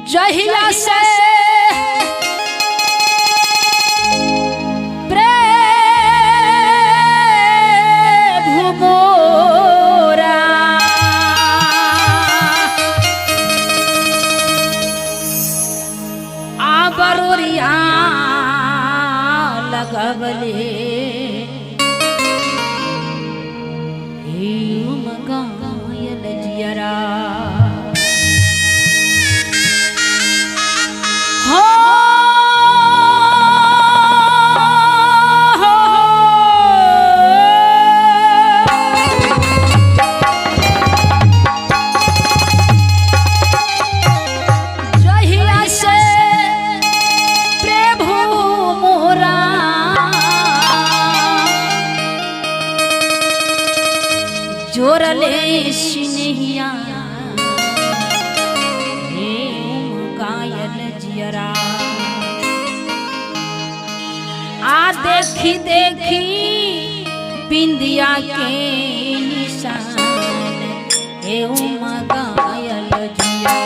जहिया से प्रभु मोरा आबरोरिया लगवले गायल जियरा जोरले सिनहिया गायल जियरा आ देखी देखी बिंदिया के निशान हे गायल जियरा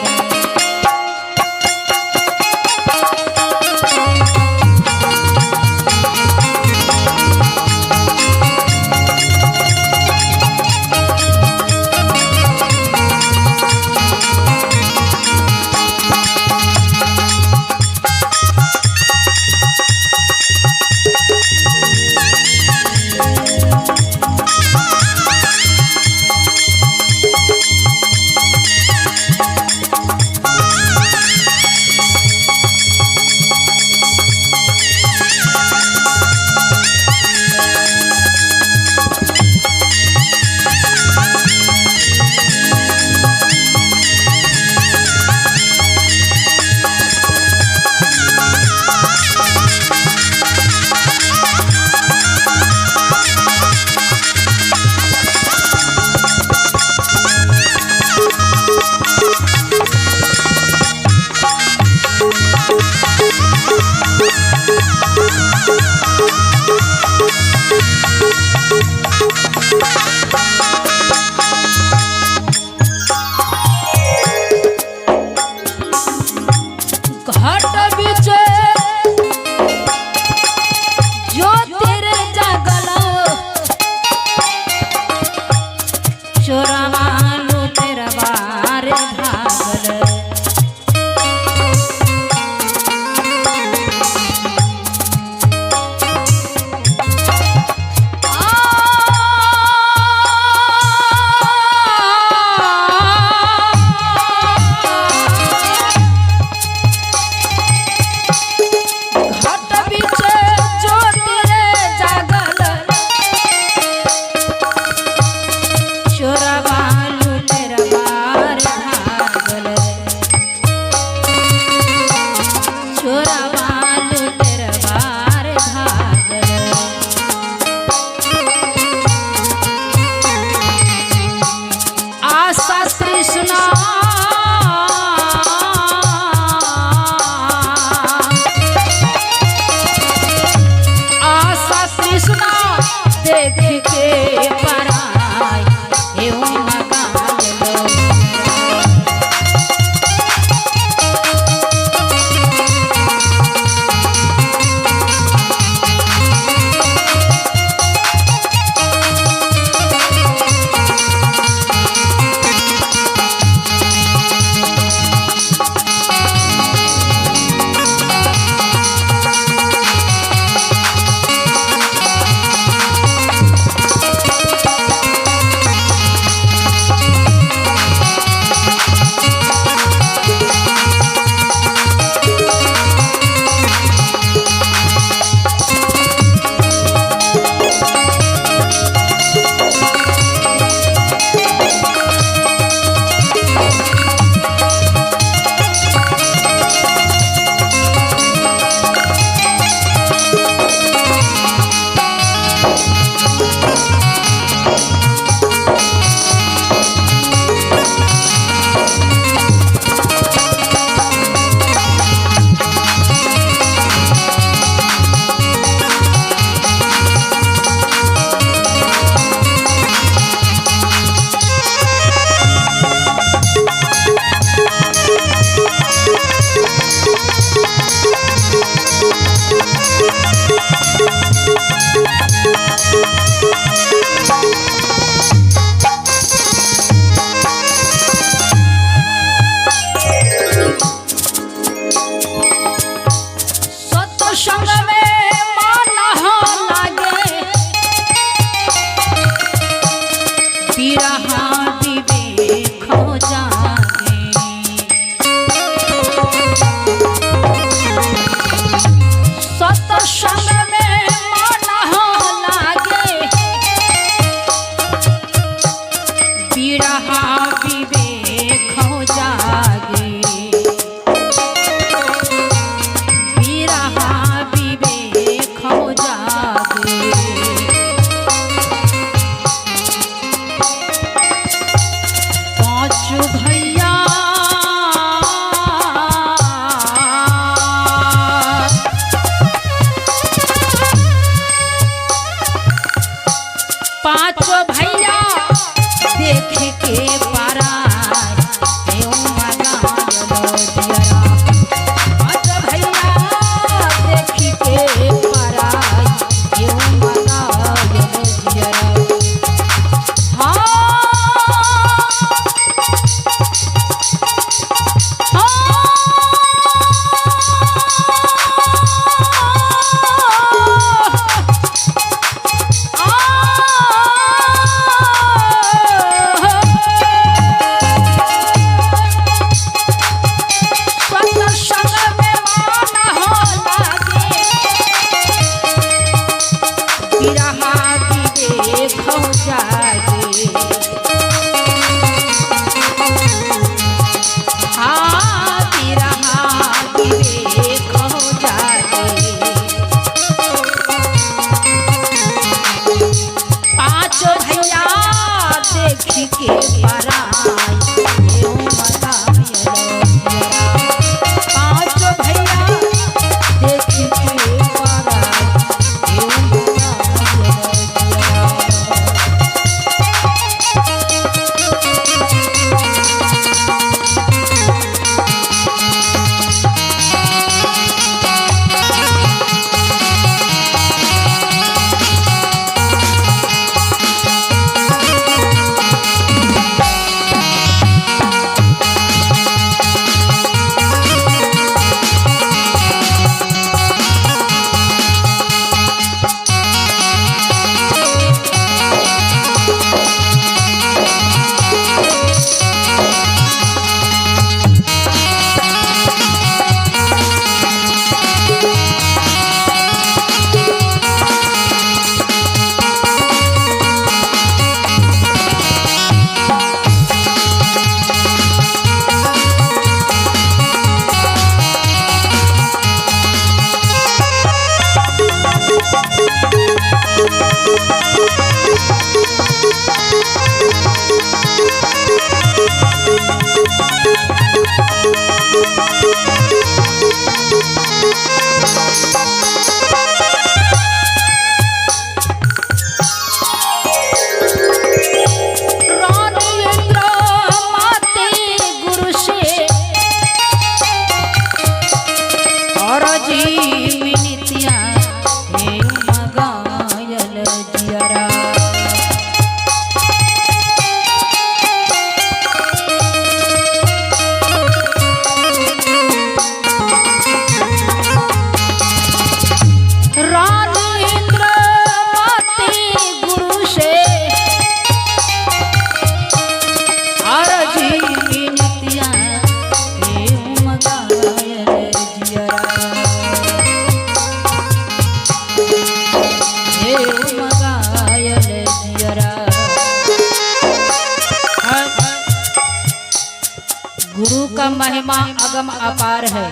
गुरु का महिमा अगम अपार है।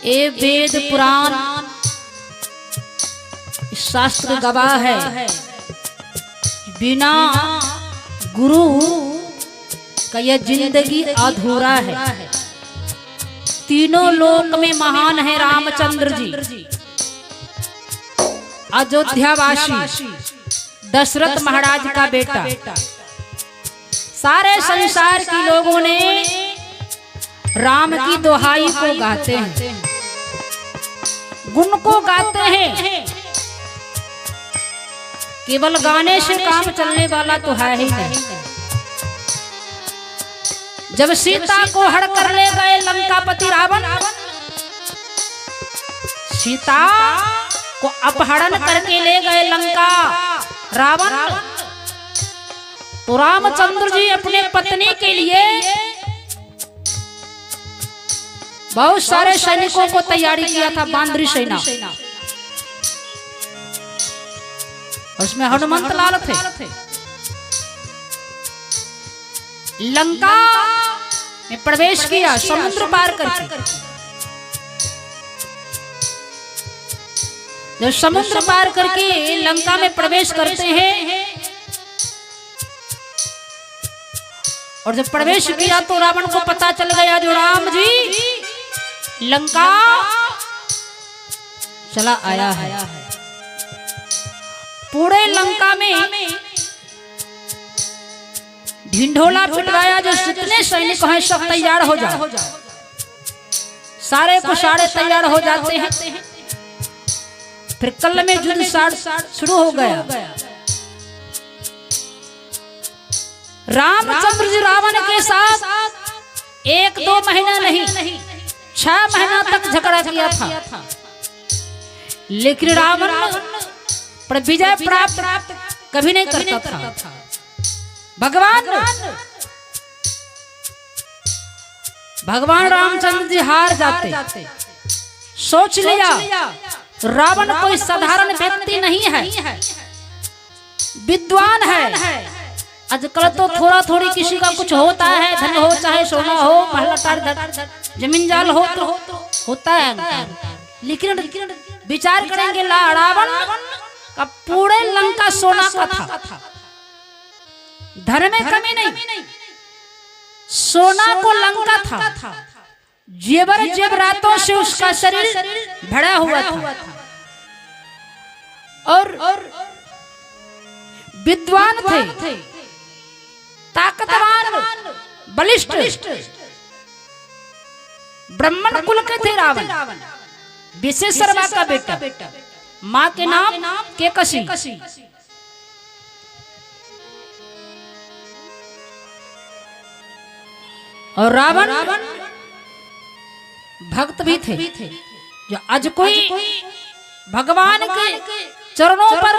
ये वेद पुराण शास्त्र गवाह है, बिना गुरु का यह जिंदगी अधूरा है। तीनों लोक में महान है रामचंद्र जी, अयोध्यावासी, दशरथ महाराज का बेटा। सारे संसार के लोगों ने राम की दोहाई को गाते हैं, गुण को गाते हैं। केवल गाने से काम चलने वाला तो है ही नहीं। जब सीता को हड़ कर ले गए लंकापति रावण, सीता को अपहरण करके ले गए लंका रावण, तो रामचंद्र जी अपने पत्नी के लिए बहुत सारे सैनिकों को तैयारी किया था, बांद्री सेना। उसमें हनुमंत लाल थे। लंका में प्रवेश किया समुद्र पार करके। जब समुद्र पार करके लंका में प्रवेश करते हैं और जब प्रवेश किया तो रावण को पता चल गया जो राम जी लंका चला आया है। पूरे लंका में ढिंढोला पिटवाया, जो जितने सैनिक हैं सब तैयार हो जाओ। सारे को सारे तैयार हो जाते हैं। फिर कल में युद्ध शुरू हो गया। रामचंद्र जी रावण के साथ 1-2 महीना नहीं 6 महीना तक झगड़ा किया था, लेकिन रावण पर विजय प्राप्त कभी नहीं करता था। भगवान रामचंद्र जी हार जाते। सोच लिया रावण कोई साधारण व्यक्ति नहीं है, विद्वान है। आजकल तो थोड़ा थोड़ी किसी का कुछ होता है, धन हो चाहे सोना हो, महल जमीन जाल हो तो होता है, लेकिन विचार करेंगे रावण का पूरे लंका सोना का था, धन में कमी नहीं, सोना को लंका था। जेवर जेवरातों से उसका शरीर भरा हुआ था और विद्वान थे, ताकतवान, बलिष्ठ, ब्राह्मण कुल के थे रावण, विशेषरवा का बेटा, माँ के नाम केकसी। और रावण भक्त भी थे, जो आज कोई भगवान के चरणों पर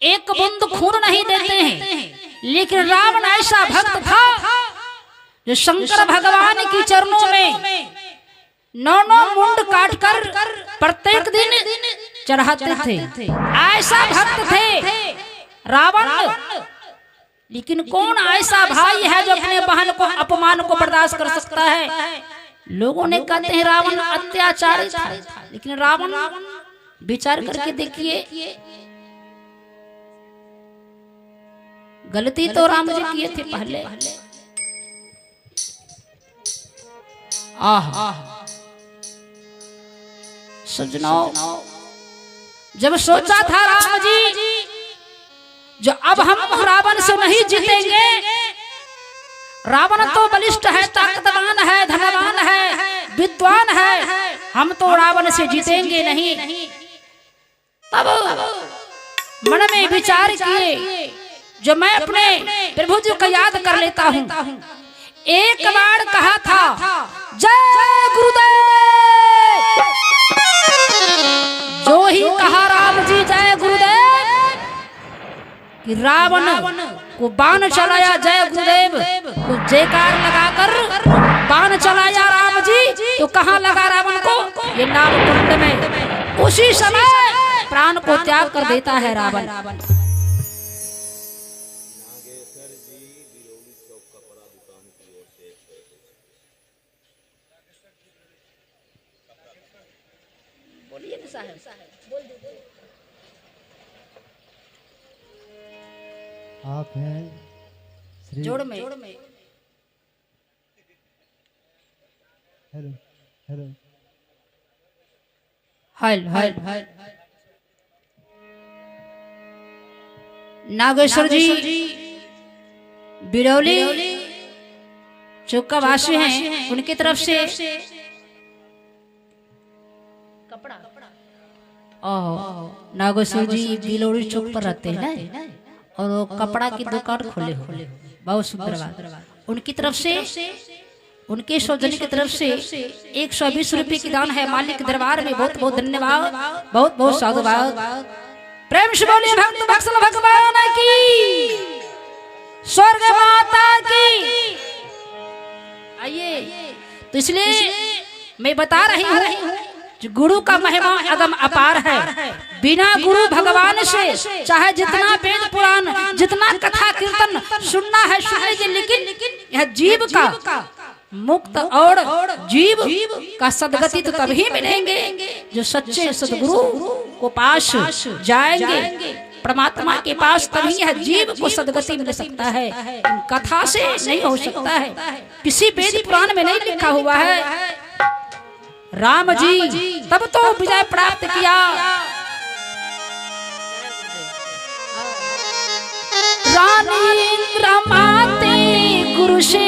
एक बूंद खून नहीं देते हैं, लेकिन रावण ऐसा भक्त था जो शंकर भगवान की चरणों में 9 मुंड काट कर प्रत्येक दिन चढ़ाते थे। ऐसा भक्त थे रावण। लेकिन कौन ऐसा भाई है जो अपने बहन को अपमान को बर्दाश्त कर सकता है? लोगों ने कहते हैं रावण अत्याचारी था, लेकिन रावण विचार करके देखिए, गलती तो राम जी किए थे पहले, आह सजनों, जब सोचा था राम जी जो अब हम रावण से नहीं जीतेंगे, रावण तो बलिष्ठ है, ताकतवान है, धनवान है, विद्वान है, हम तो रावण से जीतेंगे नहीं। तब मन में विचार किए जो मैं अपने प्रभु जी को याद कर लेता हूँ। एक बार कहा था जय गुरुदेव, जो ही कहा राम जी जय गुरुदेव कि रावण को बाण चलाया जय गुरुदेव को जयकार लगाकर बाण चलाया राम जी, तो कहाँ लगा रावण को? ये नागकुंड में। उसी समय प्राण को त्याग कर देता है रावण। बोलिए ना साहब, बोल दीजिए। आप हैं श्री जोड़ में हेलो हेलो हल हल नागेश्वर जी बिरौली चौका वासी हैं, उनकी तरफ से कपड़ा। नागेश्वर जी बिरौली चौक पर रहते हैं और वो कपड़ा की दुकान खोले हुए, बहुत सुंदर बात। उनकी तरफ से, उनके सौजन्य की तरफ से 120 रुपए की दान है। मालिक के दरबार में बहुत बहुत धन्यवाद, बहुत बहुत साधुवाद। प्रेम से बोलिए भक्त वत्सल भगवान की, स्वर्ग माता की। आइए, तो इसलिए मैं बता रही हूँ गुरु का महिमा अगम अपार है। बिना गुरु भगवान से चाहे जितना वेद पुराण, जितना कथा कीर्तन सुनना है सुन लीजिए, लेकिन यह जीव का मुक्त और जीव का सदगति तो तभी मिलेंगे जो सच्चे सदगुरु को पास जाएंगे। परमात्मा के पास तभी यह जीव को सदगति मिल सकता है, कथा से नहीं हो सकता है। किसी वेद पुराण में नहीं लिखा हुआ है। राम जी तब तो विजय प्राप्त किया। रानी रमाते गुरु से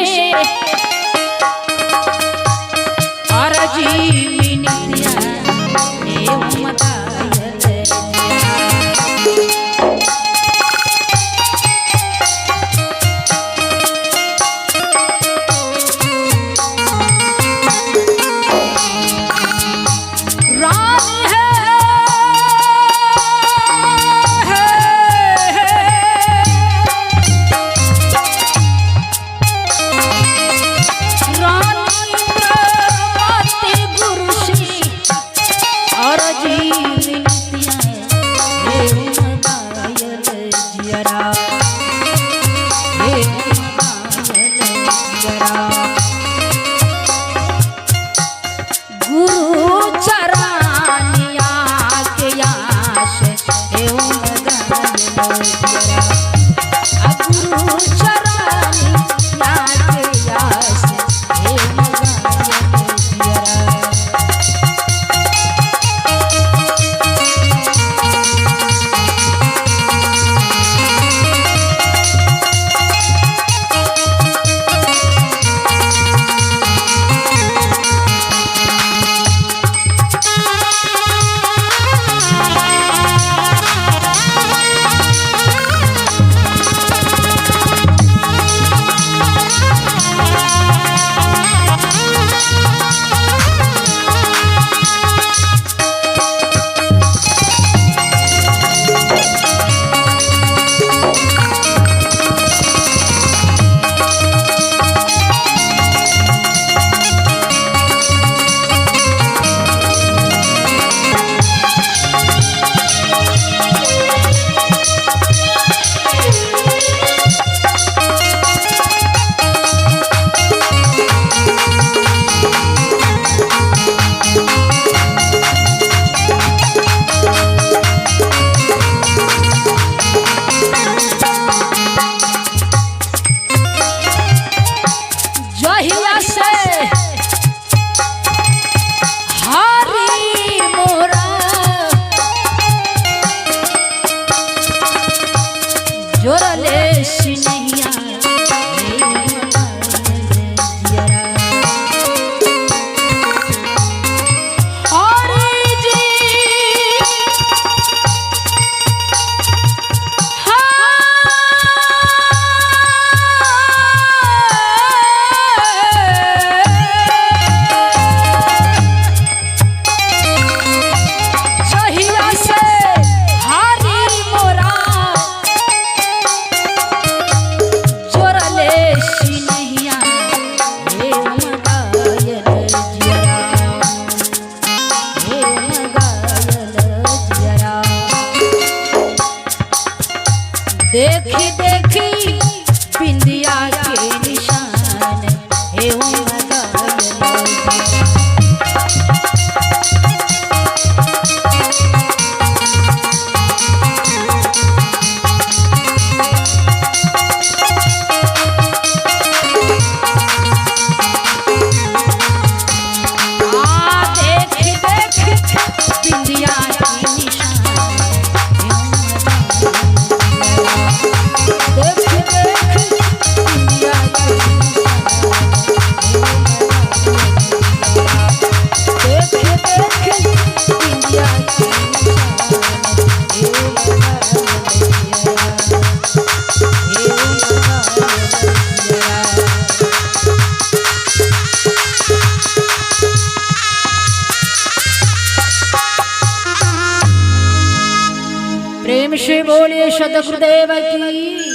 बोलिए सदगुरुदेव की,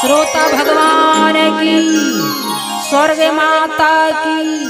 श्रोता भगवान की, स्वर्ग माता की।